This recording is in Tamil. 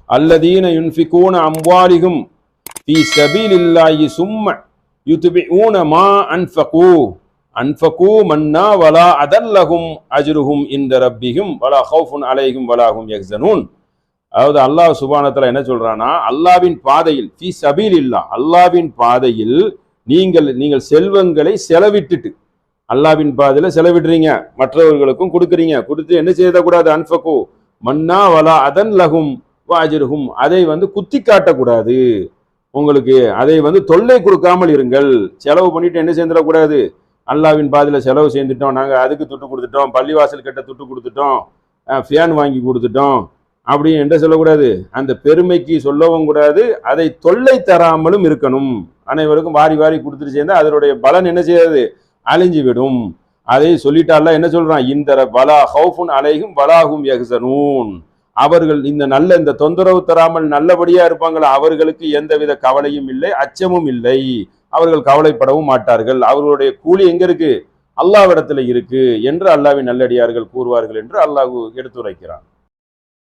அல்லதீன யுன்ஃபிகூன அம்வாலிஹும் ஃபீ ஸபீலில்லாஹி சும்ம யுத்பிஊன மா அன்ஃபகூ மன்னா வலா அதல்லஹும் அஜ்ருஹும் இன்த ரப்பிஹிம் வலா ஹௌஃபுன் அலைஹிம் வலா ஹும் யஹ்ஸனூன். அதாவது அல்லாஹ் சுப்ஹானஹு வ தஆலா என்ன சொல்றானா, அல்லாஹ்வின் பாதையில் ஃபீ ஸபீலில்லாஹ், அல்லாஹ்வின் பாதையில் நீங்கள் செல்வங்களை செலவிட்டுட்டு, அல்லாஹ்வின் பாதையில செலவிடுறீங்க, மற்றவர்களுக்கும் கொடுத்து என்ன செய்யக்கூடாது, அன்ஃபகு மன்னா வலா அதன் லகும் வாஜிருகும், அதை குத்தி காட்டக்கூடாது, உங்களுக்கு அதை தொல்லை கொடுக்காமல் இருங்கள். செலவு பண்ணிட்டு என்ன செய்யக்கூடாது, அல்லாஹ்வின் பாதையில செலவு செய்துட்டோம், நாங்கள் அதுக்கு துட்டு கொடுத்துட்டோம், பள்ளிவாசல் கிட்ட துட்டு கொடுத்துட்டோம், ஃபேன் வாங்கி கொடுத்துட்டோம் அப்படி என்ன சொல்லக்கூடாது, அந்த பெருமைக்கு சொல்லவும் கூடாது, அதை தொல்லை தராமலும் இருக்கணும். அனைவருக்கும் வாரி வாரி கொடுத்துட்டு சேர்ந்தா அதனுடைய பலன் என்ன செய்யாது, அழிஞ்சு விடும். அதை சொல்லிட்டால என்ன சொல்றான், இந்த வலா ஹௌஃபுன் அலைஹிம் வலாஹும் யஹ்ஸனூன், அவர்கள் இந்த தொந்தரவு தராமல் நல்லபடியா இருப்பாங்களா, அவர்களுக்கு எந்தவித கவலையும் இல்லை, அச்சமும் இல்லை, அவர்கள் கவலைப்படவும் மாட்டார்கள், அவர்களுடைய கூலி எங்க இருக்கு, அல்லாஹ்விடத்துல இருக்கு என்று அல்லாஹ்வின் நல்லடியார்கள் கூறுவார்கள் என்று அல்லாஹ் எடுத்துரைக்கிறான்.